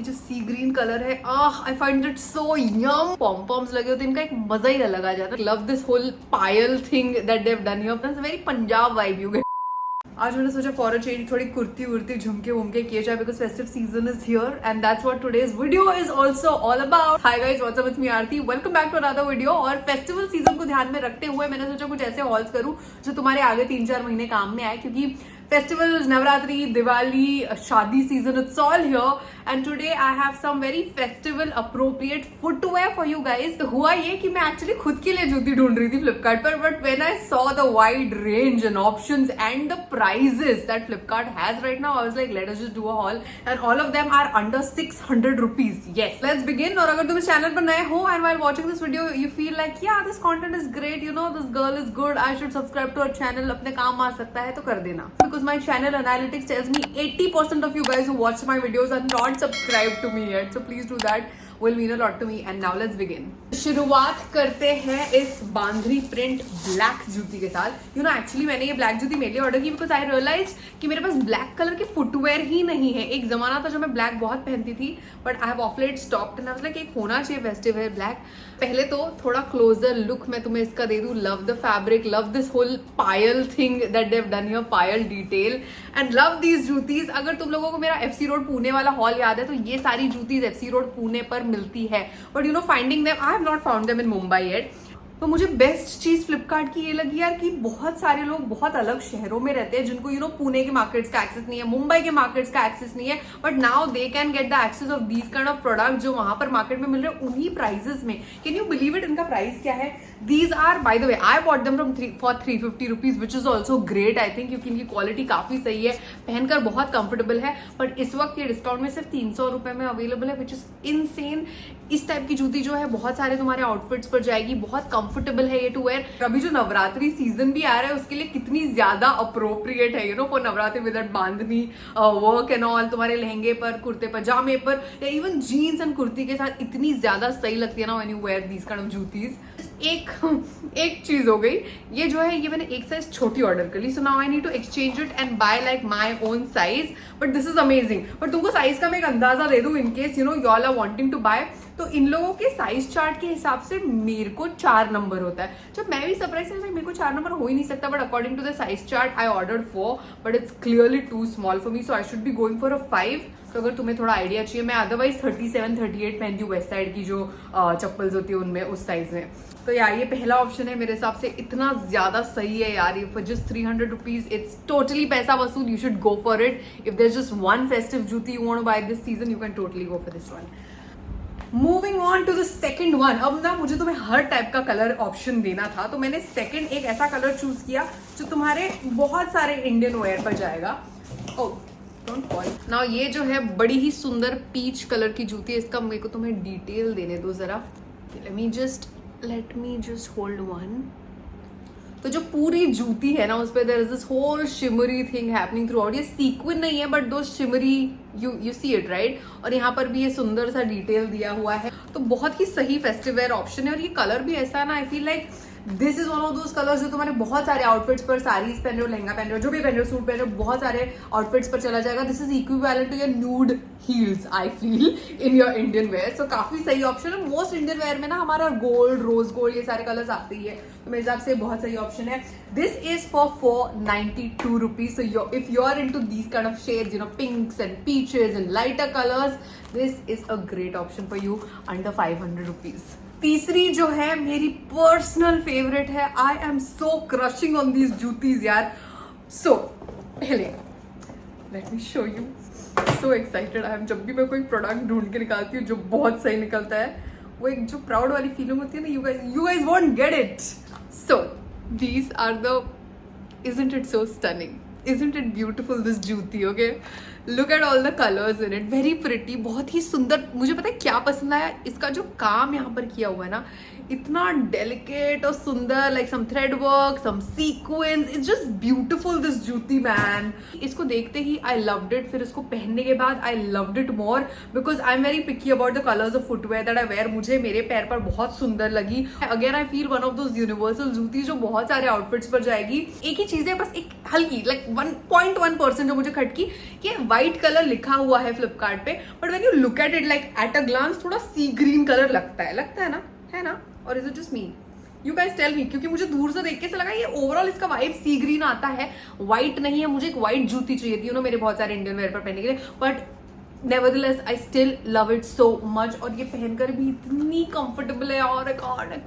जो sea green colour है, I find it so यम। पॉम्पॉम्स लगे होते हैं, इनका एक मजा ही अलग आ जाता है। Love this whole payal thing that they have done here. That's very Punjab vibe you get. आज मैंने सोचा फॉर अ चेंज थोड़ी कुर्ती वुर्ती झुमके वुमके किए जाए because festive season is here and that's what today's video is also all about. Hi guys, what's up, it's me Aarti, welcome back to another video. और festival season को ध्यान में रखते हुए मैंने सोचा कुछ ऐसे हॉल्स करूं जो तुम्हारे आगे 3-4 महीने काम में आए, क्योंकि festivals, Navratri, Diwali, Shadi season, it's all here. And today I have some very festival appropriate footwear for you guys. तो हुआ ये कि मैं actually खुद के लिए जूती ढूंढ रही थी Flipkart पर, but when I saw the wide range and options and the prices that Flipkart has right now, I was like, let us just do a haul. And all of them are under 600 rupees. Yes, let's begin. और अगर तुम इस channel पर नए हो and while watching this video you feel like yeah this content is great, you know this girl is good, I should subscribe to her channel, अपने काम आ सकता है तो कर देना. Because my channel analytics tells me 80% of you guys who watch my videos are not subscribed to me yet, so please do that, will mean a lot to me. And now let's begin. शुरुआत करते हैं इस बांधनी print black जूती के साथ। You know actually मैंने ये black जूती मेरे लिए ऑर्डर की बिकॉज आई रियलाइज कि मेरे पास ब्लैक कलर के फुटवेयर ही नहीं है। एक जमाना था जब मैं ब्लैक बहुत पहनती थी, but I have of late stopped and I was like एक होना चाहिए फेस्टिव है ब्लैक। पहले तो थोड़ा क्लोजर लुक मैं तुम्हें इसका दे दूं। Love the fabric, love this whole payal thing that they have done here, payal detail, and love these juttis. अगर तुम लोगों को मेरा एफसी रोड पुणे वाला हॉल याद है तो ये सारी जूतीज एफसी रोड पुणे पर मिलती है, but you know finding them, I have not found them in Mumbai yet. तो मुझे बेस्ट चीज फ्लिपकार्ट की ये लगी यार कि बहुत सारे लोग बहुत अलग शहरों में रहते हैं जिनको यू नो पुणे के मार्केट्स का एक्सेस नहीं है, मुंबई के मार्केट्स का एक्सेस नहीं है, but now they can get the access of these kind of product जो वहां पर मार्केट में मिल रहे हैं उन्हीं प्राइसेस में। Can you believe it? इनका प्राइस क्या है? These are by the way I bought them from for 350 rupees which is also great I think, क्योंकि इनकी क्वालिटी काफी सही है, पहनकर बहुत कंफर्टेबल है। बट इस वक्त ये डिस्काउंट में सिर्फ 300 रुपए में अवेलेबल है, विच इज इनसेन। इस टाइप की जूती जो है बहुत सारे तुम्हारे आउटफिट्स पर जाएगी, बहुत कंफर्टेबल है ये टू वेयर। अभी जो नवरात्रि सीजन भी आ रहा है उसके लिए कितनी ज्यादा अप्रोप्रिएट है, you know for Navratri with that bandhani work and all. तुम्हारे लहंगे पर, कुर्ते पजामे पर, या इवन जीन्स एंड कुर्ती के साथ इतनी ज्यादा सही लगती है ना when you wear these kind of juttis. एक चीज हो गई, ये जो है ये मैंने एक साइज छोटी ऑर्डर कर ली, so now I need to exchange it and buy like my own size, but this is amazing. But तुमको साइज का मैं एक अंदाजा दे दूं in case you know you all are wanting to buy. तो इन लोगों के साइज चार्ट के हिसाब से मेरे को 4 नंबर होता है, जब मैं भी सरप्राइज थी मेरे को 4 नंबर हो ही नहीं सकता, but according to the size chart I ordered 4, but it's clearly too small for me, so I should be going for a 5। तो अगर तुम्हें थोड़ा आइडिया चाहिए, मैं अदरवाइज 37-38 पहनती हूँ वेस्ट साइड की जो चप्पल्स होती है उनमें, उस साइज में। तो यार ये पहला ऑप्शन है मेरे हिसाब से, इतना ज्यादा सही है यार ये for just 300 rupees. It's totally पैसा वसूल, you should go for it. If there is just one festive jutti you want to buy this season, you can totally go for this one. Moving on to the second one. अब ना मुझे तुम्हें हर type का colour option देना था, तो मैंने सेकेंड एक ऐसा कलर चूज किया जो तुम्हारे बहुत सारे इंडियन वेयर पर जाएगा। Oh don't fall. नाउ ये जो है बड़ी ही सुंदर पीच कलर की जूती है, इसका मेरे को तुम्हें डिटेल देने दो जरा। Let me just hold one. तो जो पूरी जूती है ना उस पर there is this whole shimmery thing happening throughout. ये सीक्वेंस नहीं है but though shimmery, you see it right. और यहाँ पर भी ये सुंदर सा डिटेल दिया हुआ है, तो बहुत ही सही फेस्टिव वेयर ऑप्शन है। और ये कलर भी ऐसा ना, I feel like this is one of those colours जो तुम्हारे बहुत सारे आउटफिट्स पर, साड़ीज पहन रहे हो, लहंगा पहन रहे हो, जो भी पहन रहे हो, सूट पहन रहे हो, बहुत सारे आउटफिट्स पर चला जाएगा। This is equivalent to your nude heels I feel in your Indian wear, so काफी सही ऑप्शन है। मोस्ट इंडियन वेयर में ना हमारा गोल्ड, रोज गोल्ड, ये सारे कलर्स आते ही है, तो मेरे हिसाब से बहुत सही ऑप्शन है। This is for 492 rupees, so if you are into these kind of shades, you know pinks and peaches and lighter colours, this is a great option for you under 500 rupees. तीसरी जो है मेरी personal favourite है, I am so crushing on these juttis यार। So पहले let me show you, so excited I am. जब भी मैं कोई प्रोडक्ट ढूंढ के निकालती हूँ जो बहुत सही निकलता है, वो एक जो प्राउड वाली फीलिंग होती है ना, you guys won't get it. So these are the, isn't it so stunning? Isn't it beautiful this जूती? Okay, look at all the colors in it, very pretty, बहुत ही सुंदर। मुझे पता है क्या पसंद आया, इसका जो काम यहाँ पर किया हुआ है ना, इतना डेलिकेट और सुंदर, like some thread work, some sequins, it's just beautiful this jutti man. इसको देखते ही आई लव्ड इट, फिर इसको पहनने के बाद I loved it more because I am very picky about the colours of footwear that I wear. मुझे मेरे पैर पर बहुत सुंदर लगी। Again I feel one of those universal jutti जो बहुत सारे आउटफिट्स पर जाएगी। एक ही चीज है, बस एक हल्की लाइक 1.1% जो मुझे खटकी कि व्हाइट कलर लिखा हुआ है फ्लिपकार्ट पे, but when you look at it like at a glance थोड़ा सी ग्रीन कलर लगता है ना, है ना? और is it just me? You guys tell me, क्योंकि मुझे दूर से देख के ऐसा लगा ये ओवरऑल इसका वाइब सी ग्रीन आता है, व्हाइट नहीं है। मुझे एक व्हाइट जूती चाहिए थी मेरे बहुत सारे इंडियन वेयर पर पहनने के लिए, but nevertheless I still love it so much। और ये पहनकर भी इतनी कंफर्टेबल है और I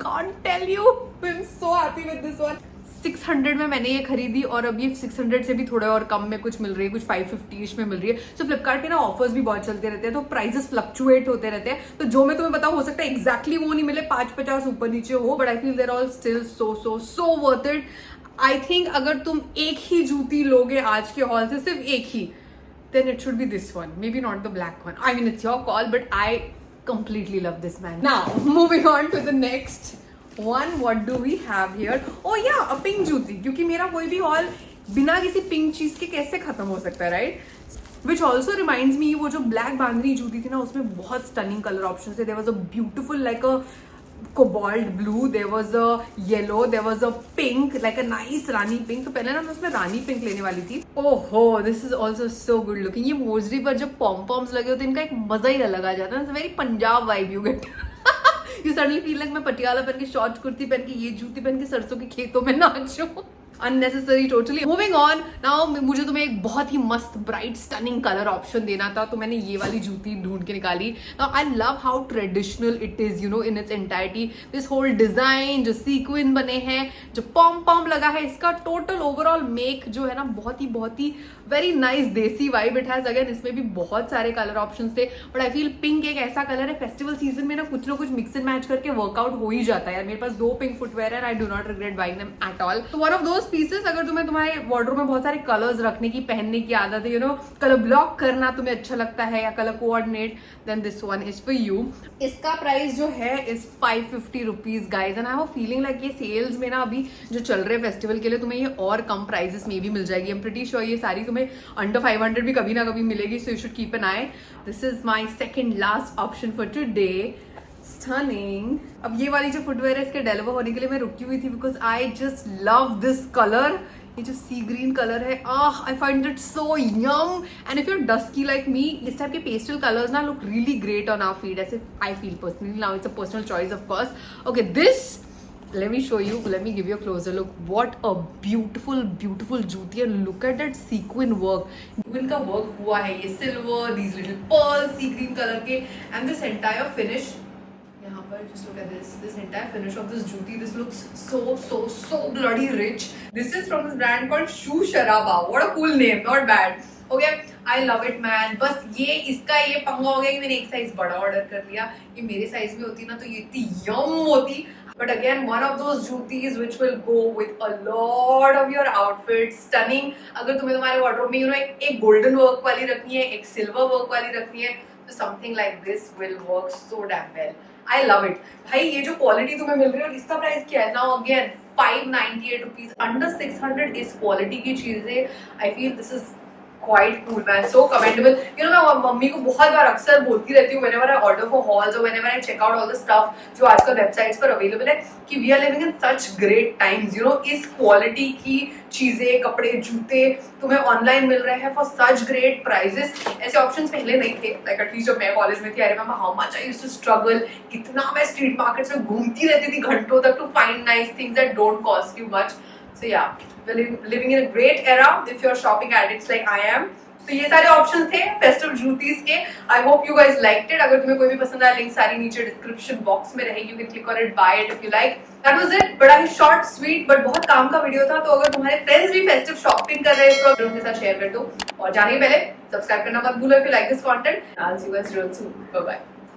can't tell you, I'm so happy with this one। 600 में मैंने ये खरीदी और अब ये 600 से भी थोड़े और कम में कुछ मिल रही है, कुछ 550 में मिल रही है। सो फ्लिपकार्ट पे ना ऑफर्स भी बहुत चलते रहते हैं, तो प्राइसेस फ्लक्चुएट होते रहते हैं। तो जो मैं तुम्हें बताऊं, हो सकता है एग्जैक्टली वो नहीं मिले, 5-50 ऊपर नीचे हो, but I feel they're all still so worth it. I think अगर तुम एक ही जूती लोगे आज के हॉल से, सिर्फ एक ही, then it should be this one, maybe not the black one. I mean, it's your call, but I completely love this, man। Now moving on to the next one, what do we have here? Oh yeah, a pink जूती, क्योंकि मेरा कोई भी hall बिना किसी pink चीज के कैसे खत्म हो सकता है, right? Which also reminds me, वो जो ब्लैक बांधनी जूती थी ना, उसमें बहुत स्टनिंग कलर ऑप्शन थे। There was a beautiful like a cobalt blue, there was a yellow, there was a pink, like a nice Rani pink. तो पहले ना मैं उसमें रानी पिंक लेने वाली थी। ओहो, this is also so good looking। ये मोजरी पर जब पॉम पॉम्स लगे होते हैं, इनका एक मजा ही अलग आ जाता है। It's very Punjab vibe you get। You suddenly feel like मैं पटियाला पहन के, शॉर्ट कुर्ती पहन के, ये जूती पहन के सरसों के खेतों में नाचूं। Unnecessary totally. Moving on now, मुझे तुम्हें एक बहुत ही मस्त ब्राइट स्टनिंग कलर ऑप्शन देना था, तो मैंने ये वाली जूती ढूंढ के निकाली। Now I love how traditional it is, you know, in its entirety. This whole design, जो सीक्वेंस बने हैं, जो पॉम लगा है, इसका टोटल ओवरऑल मेक जो है ना, बहुत ही वेरी नाइस देसी वाइब इट हैज। अगेन इसमें भी बहुत सारे कलर ऑप्शन थे, बट आई फील पिंक एक ऐसा कलर है, फेस्टिवल सीजन में ना कुछ मिक्स एंड मैच करके वर्कआउट हो ही जाता है यार। मेरे पास 2 पिंक फुटवेयर है, I do not regret buying them at all. तो वन ऑफ दोस पीसेस, अगर तुम्हारे वार्डरोब में बहुत सारे कलर्स रखने की, पहनने की आदत है, यू नो, कलर ब्लॉक करना तुम्हें अच्छा लगता है या colour coordinate, then this one is for you. इसका प्राइस जो है is 550 rupees guys, and I have a feeling like ये सेल्स में ना अभी जो चल रहे हैं फेस्टिवल के लिए, तुम्हें ये और कम प्राइसेस में भी मिल जाएगी। आई एम प्रीटी श्योर ये सारी तुम्हें अंडर 500 भी कभी ना कभी मिलेगी, so you should keep an I. This is my second last option for today. Stunning. अब ये वाली जो फुटवेयर है, इसके डिलीवर होने के लिए मैं रुकी हुई थी, because I just love this colour. ये जो सी ग्रीन कलर है, I find it so yum. And if you're dusky like me, इस टाइप के पेस्टल कलर्स ना look really great on our feed, ऐसे I feel personally. Now it's a personal choice of course. Okay, this, let me show you, let me give you a closer look. What a beautiful jooty, and look at that sequin work. Sequin का work हुआ है, ये silver, these little pearls, sea green color के, and this entire finish, यहाँ पर just look at this entire finish of this jooty, this looks so bloody rich. This is from this brand called Shoe Sharaba. What a cool name, not bad. Okay, I love it man। बस ये इसका ये पंगा हो गया कि मैंने एक साइज बड़ा ऑर्डर कर लिया। ये मेरे साइज में होती ना तो ये इतनी यम होती। But again, one of those jooties which will go with a lot of your outfits, stunning। अगर तुम्हें तुम्हारे वार्डरोब में, you know, एक गोल्डन वर्क वाली रखनी है, एक सिल्वर वर्क वाली रखनी है, तो something like this will work so damn well। I love it। भाई ये जो क्वालिटी तुम्हें मिल रही है और इसका प्राइस क्या है? Now again 598 rupees, under 600 इस क्वालिटी की चीजें, I feel this is quite cool man, so commendable। You know, मैं मम्मी को बहुत बार अक्सर बोलती रहती हूँ whenever I order for hauls or whenever I check out all the stuff जो आजकल वेबसाइट्स पर अवेलेबल है, कि we are living in such great times। You know, इस क्वालिटी की चीजें, कपड़े, जूते तुम्हें ऑनलाइन मिल रहे हैं for such great prices। ऐसे ऑप्शंस पहले नहीं थे, like एटलीस्ट जब मैं कॉलेज में थी, I remember how much I used to struggle। कितना मैं स्ट्रीट मार्केट्स में घूमती रहती थी घंटों तक to find nice things that don't cost you much। So yeah, we're living in a great era if you're shopping addicts like I am। तो ये सारे ऑप्शंस थे फेस्टिव जूतीज के। I hope you guys liked it. अगर तुम्हें कोई भी पसंद आया, लिंक सारी नीचे डिस्क्रिप्शन बॉक्स में रहेगी, you can click on it, buy it if you like. That was it. बड़ा ही शॉर्ट स्वीट बट बहुत काम का वीडियो था। तो अगर तुम्हारे फ्रेंड्स भी फेस्टिव शॉपिंग कर रहे हैं तो उनके साथ शेयर कर दो, और जाने के पहले सब्सक्राइब करना मत भूलो if you like this content. I will see you guys real soon. Bye bye.